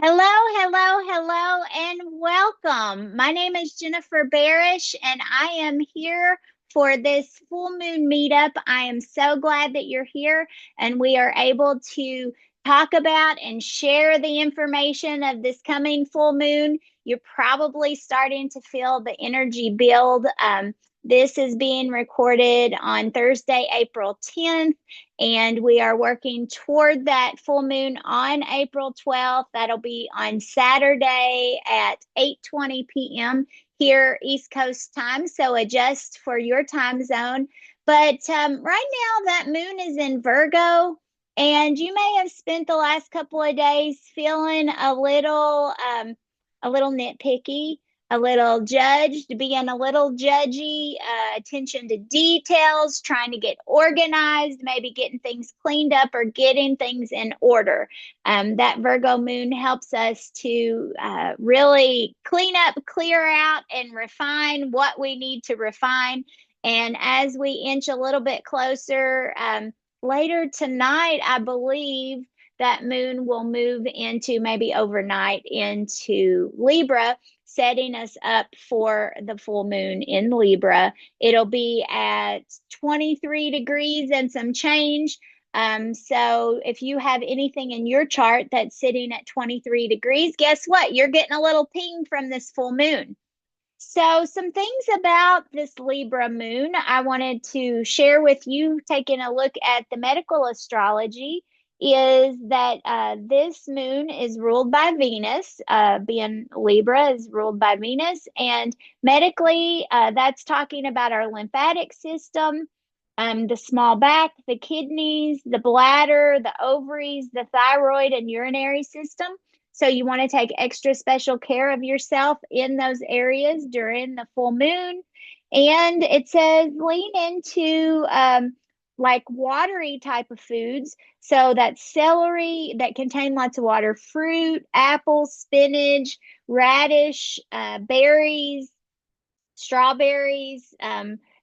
Hello, hello, hello, and welcome. My name is Jennifer Barish, and I am here for this full moon meetup. I am so glad that you're here and we are able to talk about and share the information of this coming full moon. You're probably starting to feel the energy build. This is being recorded on Thursday, April 10th. And we are working toward that full moon on April 12th. That'll be on Saturday at 8:20 p.m. here East Coast time. So adjust for your time zone. But right now, that moon is in Virgo, and you may have spent the last couple of days feeling a little nitpicky, a little judged, being a little judgy, attention to details, trying to get organized, maybe getting things cleaned up or getting things in order. That Virgo moon helps us to really clean up, clear out, and refine what we need to refine. And as we inch a little bit closer, later tonight, I believe that moon will move into maybe overnight into Libra, setting us up for the full moon in Libra. It'll be at 23 degrees and some change. So if you have anything in your chart that's sitting at 23 degrees, guess what? You're getting a little ping from this full moon. So, some things about this Libra moon I wanted to share with you, taking a look at the medical astrology, is that this moon is ruled by Venus. Being Libra is ruled by Venus. And medically, that's talking about our lymphatic system, the small back, the kidneys, the bladder, the ovaries, the thyroid, and urinary system. So you want to take extra special care of yourself in those areas during the full moon. And it says lean into like watery type of foods. So that's celery that contain lots of water, fruit, apples, spinach, radish, berries, strawberries,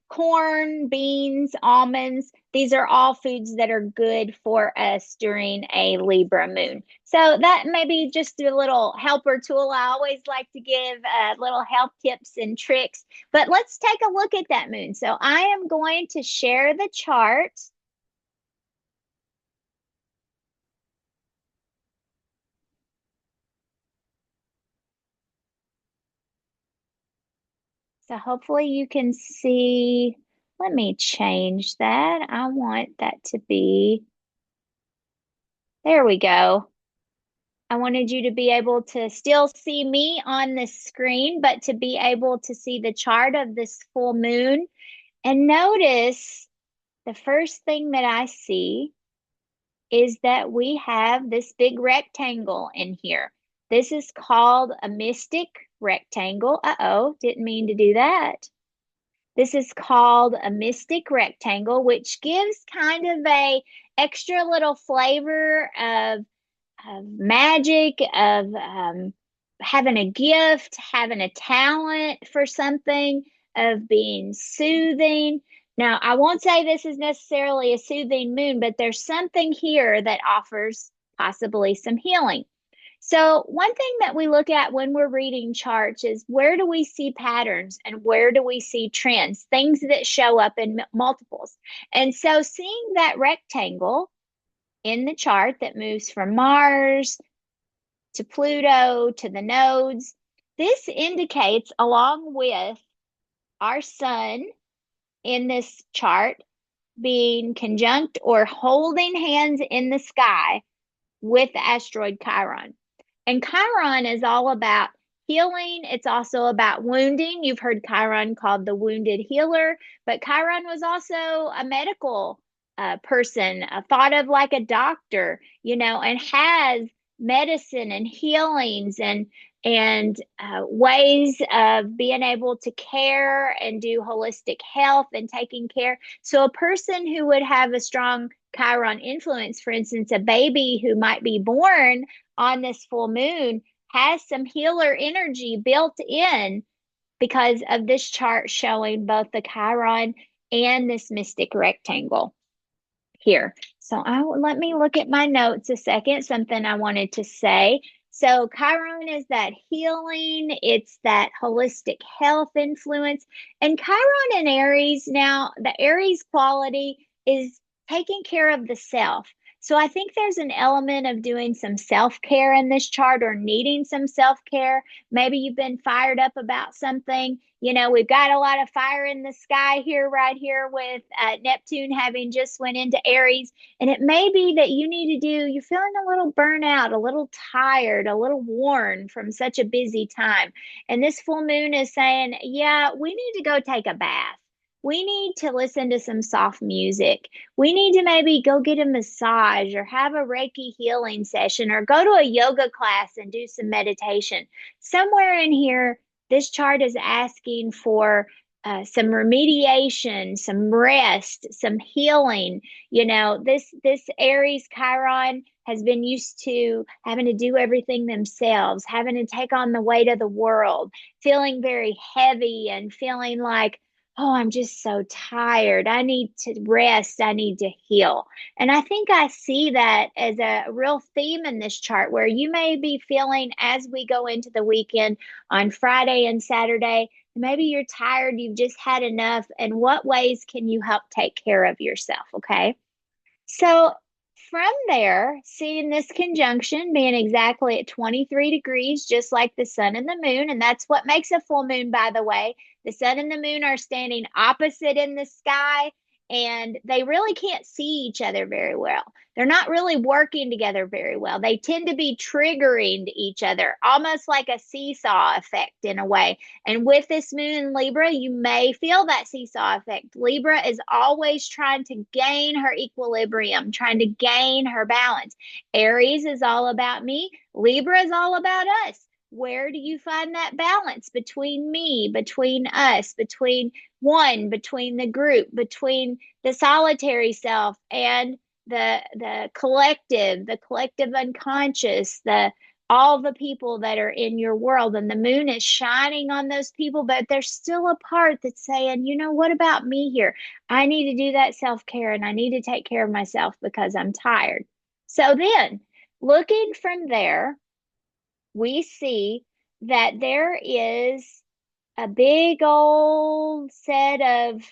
corn, beans, almonds. These are all foods that are good for us during a Libra moon. So that may be just a little helper tool. I always like to give little health tips and tricks, but let's take a look at that moon. So I am going to share the chart. So hopefully you can see. Let me change that. I want that to be, there we go. I wanted you to be able to still see me on the screen, but to be able to see the chart of this full moon. And notice the first thing that I see is that we have this big rectangle in here. This is called a mystic rectangle. Uh-oh, didn't mean to do that. This is called a mystic rectangle, which gives kind of a extra little flavor of magic, of having a gift, having a talent for something, of being soothing. Now, I won't say this is necessarily a soothing moon, but there's something here that offers possibly some healing. So, one thing that we look at when we're reading charts is where do we see patterns and where do we see trends, things that show up in multiples. And so, seeing that rectangle in the chart that moves from Mars to Pluto to the nodes, this indicates, along with our sun in this chart, being conjunct or holding hands in the sky with the asteroid Chiron. And Chiron is all about healing. It's also about wounding. You've heard Chiron called the wounded healer, but Chiron was also a medical person, thought of like a doctor, and has medicine and healings and ways of being able to care and do holistic health and taking care. So a person who would have a strong Chiron influence, for instance, a baby who might be born on this full moon, has some healer energy built in because of this chart showing both the Chiron and this mystic rectangle here. So let me look at my notes a second, something I wanted to say. So Chiron is that healing, it's that holistic health influence. And Chiron in Aries, now the Aries quality is taking care of the self. So I think there's an element of doing some self-care in this chart or needing some self-care. Maybe you've been fired up about something. We've got a lot of fire in the sky here, right here, with Neptune having just went into Aries. And it may be that you're feeling a little burnout, a little tired, a little worn from such a busy time. And this full moon is saying, yeah, we need to go take a bath. We need to listen to some soft music. We need to maybe go get a massage or have a Reiki healing session or go to a yoga class and do some meditation. Somewhere in here, this chart is asking for some remediation, some rest, some healing. This Aries Chiron has been used to having to do everything themselves, having to take on the weight of the world, feeling very heavy and feeling like, oh, I'm just so tired. I need to rest. I need to heal. And I think I see that as a real theme in this chart where you may be feeling as we go into the weekend on Friday and Saturday. Maybe you're tired, you've just had enough. And what ways can you help take care of yourself? Okay. So from there, seeing this conjunction being exactly at 23 degrees, just like the sun and the moon, and that's what makes a full moon, by the way. The sun and the moon are standing opposite in the sky, and they really can't see each other very well. They're not really working together very well. They tend to be triggering each other, almost like a seesaw effect in a way. And with this moon in Libra, you may feel that seesaw effect. Libra is always trying to gain her equilibrium, trying to gain her balance. Aries is all about me. Libra is all about us. Where do you find that balance between me, between us, between the group, between the solitary self and the collective unconscious, the all the people that are in your world, and the moon is shining on those people, but there's still a part that's saying, what about me here? I need to do that self-care and I need to take care of myself because I'm tired. So then, looking from there, we see that there is a big old set of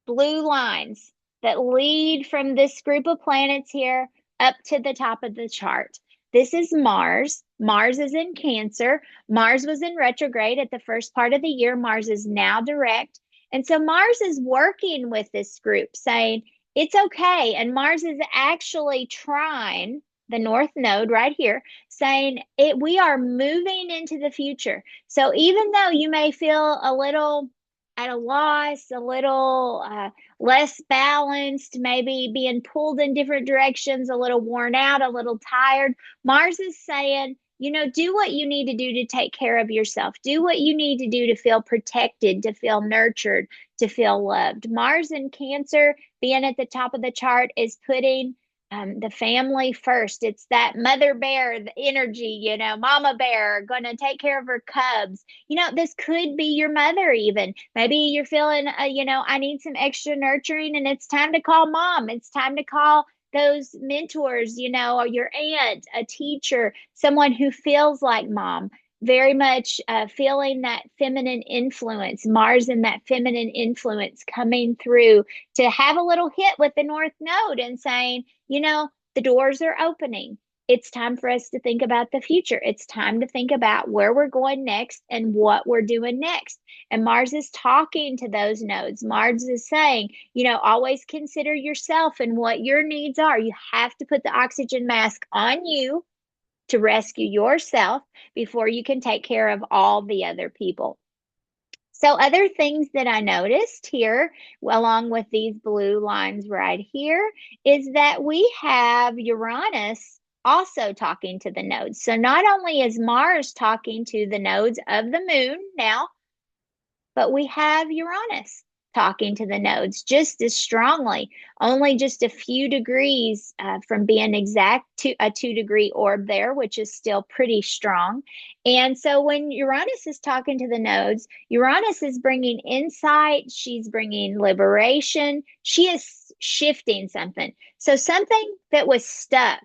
blue lines that lead from this group of planets here up to the top of the chart. This is Mars. Mars is in Cancer. Mars was in retrograde at the first part of the year. Mars is now direct. And so Mars is working with this group saying, it's okay. And Mars is actually trying the North Node right here, saying we are moving into the future. So even though you may feel a little at a loss, a little less balanced, maybe being pulled in different directions, a little worn out, a little tired, Mars is saying, do what you need to do to take care of yourself. Do what you need to do to feel protected, to feel nurtured, to feel loved. Mars in Cancer, being at the top of the chart, is putting the family first. It's that mother bear, the energy, mama bear going to take care of her cubs. This could be your mother, even. Maybe you're feeling, I need some extra nurturing, and it's time to call mom. It's time to call those mentors, or your aunt, a teacher, someone who feels like mom. Very much feeling that feminine influence, Mars and that feminine influence coming through to have a little hit with the North Node and saying, the doors are opening. It's time for us to think about the future. It's time to think about where we're going next and what we're doing next. And Mars is talking to those nodes. Mars is saying, always consider yourself and what your needs are. You have to put the oxygen mask on you to rescue yourself before you can take care of all the other people. So other things that I noticed here, along with these blue lines right here, is that we have Uranus also talking to the nodes. So not only is Mars talking to the nodes of the moon now, but we have Uranus talking to the nodes just as strongly, only just a few degrees from being exact to a 2 degree orb there, which is still pretty strong. And so when Uranus is talking to the nodes, Uranus is bringing insight, she's bringing liberation, she is shifting something. So something that was stuck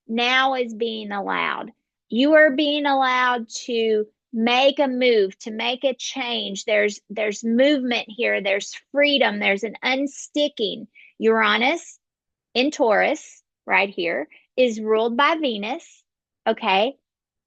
now is being allowed. You are being allowed to make a move, to make a change. There's movement here, there's freedom, there's an unsticking. Uranus in Taurus right here is ruled by Venus. Okay.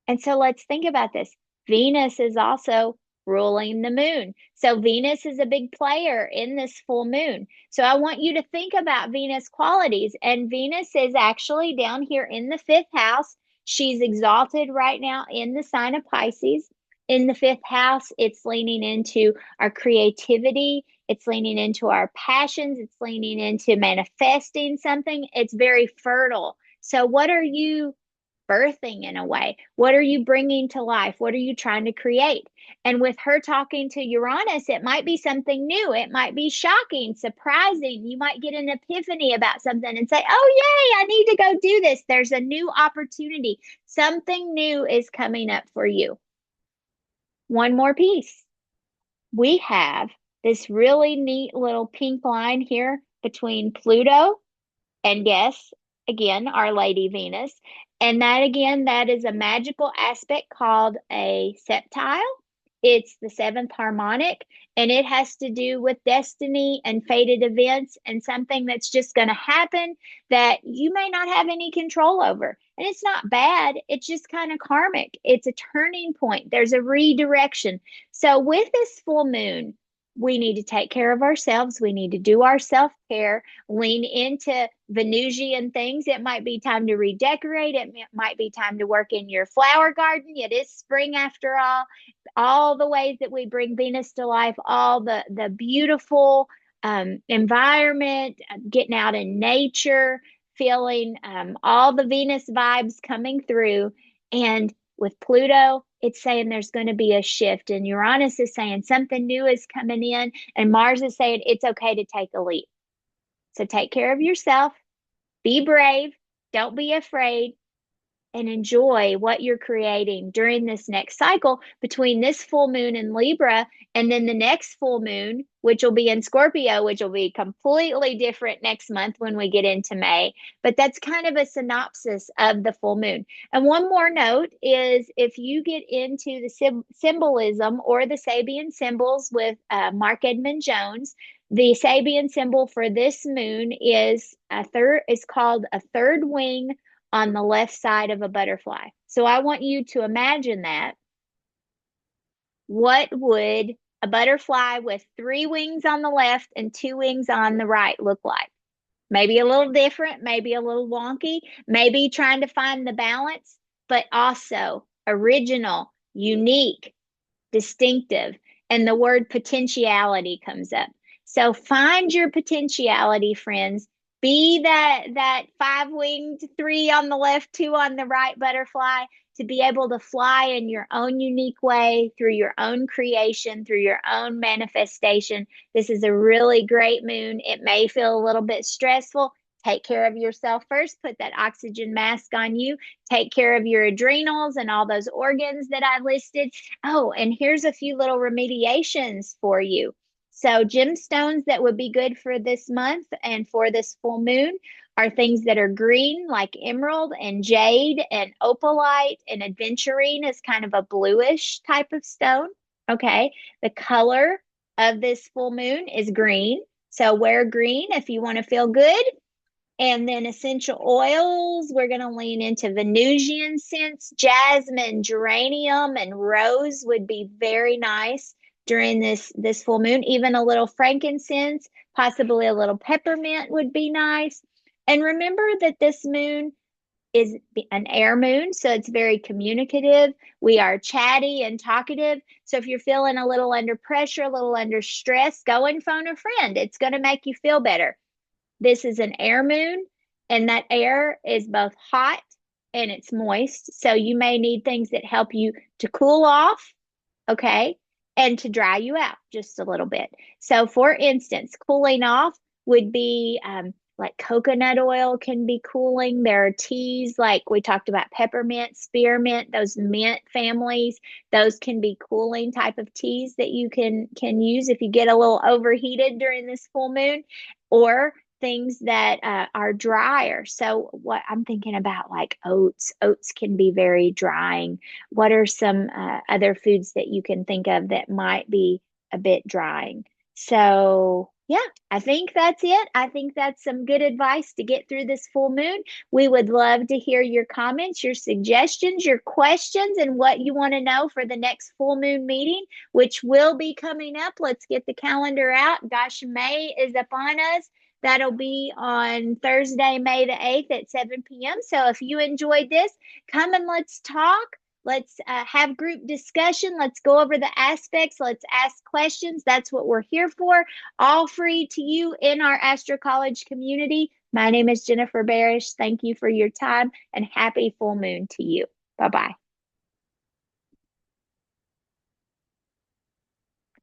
And so let's think about this. Venus is also ruling the moon. So Venus is a big player in this full moon. So I want you to think about Venus qualities. And Venus is actually down here in the fifth house. She's exalted right now in the sign of Pisces. In the fifth house, it's leaning into our creativity. It's leaning into our passions. It's leaning into manifesting something. It's very fertile. So, what are you birthing in a way? What are you bringing to life? What are you trying to create? And with her talking to Uranus, it might be something new. It might be shocking, surprising. You might get an epiphany about something and say, oh, yay, I need to go do this. There's a new opportunity. Something new is coming up for you. One more piece. We have this really neat little pink line here between Pluto and yes, again, Our Lady Venus. And that again, that is a magical aspect called a septile. It's the seventh harmonic, and it has to do with destiny and fated events and something that's just going to happen that you may not have any control over. And it's not bad, it's just kind of karmic. It's a turning point, there's a redirection. So, with this full moon, we need to take care of ourselves. We need to do our self care, lean into Venusian things. It might be time to redecorate. It might be time to work in your flower garden. It is spring after all the ways that we bring Venus to life, all the beautiful environment, getting out in nature, feeling all the Venus vibes coming through. And with Pluto, it's saying there's going to be a shift. And Uranus is saying something new is coming in. And Mars is saying it's okay to take a leap. So take care of yourself, be brave, don't be afraid, and enjoy what you're creating during this next cycle between this full moon in Libra and then the next full moon, which will be in Scorpio, which will be completely different next month when we get into May. But that's kind of a synopsis of the full moon. And one more note is if you get into the symbolism or the Sabian symbols with Mark Edmund Jones, the Sabian symbol for this moon is called a third wing on the left side of a butterfly. So I want you to imagine that. What would a butterfly with three wings on the left and two wings on the right look like? Maybe a little different, maybe a little wonky, maybe trying to find the balance, but also original, unique, distinctive. And the word potentiality comes up. So find your potentiality, friends. Be that five-winged, three on the left, two on the right butterfly to be able to fly in your own unique way through your own creation, through your own manifestation. This is a really great moon. It may feel a little bit stressful. Take care of yourself first. Put that oxygen mask on you. Take care of your adrenals and all those organs that I listed. Oh, and here's a few little remediations for you. So, gemstones that would be good for this month and for this full moon are things that are green, like emerald and jade and opalite, and aventurine is kind of a bluish type of stone. Okay. The color of this full moon is green. So, wear green if you want to feel good. And then essential oils, we're going to lean into Venusian scents. Jasmine, geranium, and rose would be very nice during this full moon. Even a little frankincense, possibly a little peppermint would be nice. And remember that this moon is an air moon, so it's very communicative. We are chatty and talkative. So if you're feeling a little under pressure, a little under stress, go and phone a friend. It's going to make you feel better. This is an air moon, and that air is both hot and it's moist. So you may need things that help you to cool off, okay, and to dry you out just a little bit. So, for instance, cooling off would be like coconut oil can be cooling. There are teas like we talked about peppermint, spearmint, those mint families. Those can be cooling type of teas that you can use if you get a little overheated during this full moon. Or things that are drier. So what I'm thinking about, like oats. Oats can be very drying. What are some other foods that you can think of that might be a bit drying? So yeah, I think that's it. I think that's some good advice to get through this full moon. We would love to hear your comments, your suggestions, your questions, and what you want to know for the next full moon meeting, which will be coming up. Let's get the calendar out. Gosh, May is upon us. That'll be on Thursday, May the 8th at 7 p.m. So if you enjoyed this, come and let's talk. Let's have group discussion. Let's go over the aspects. Let's ask questions. That's what we're here for. All free to you in our Astro College community. My name is Jennifer Barish. Thank you for your time and happy full moon to you. Bye bye.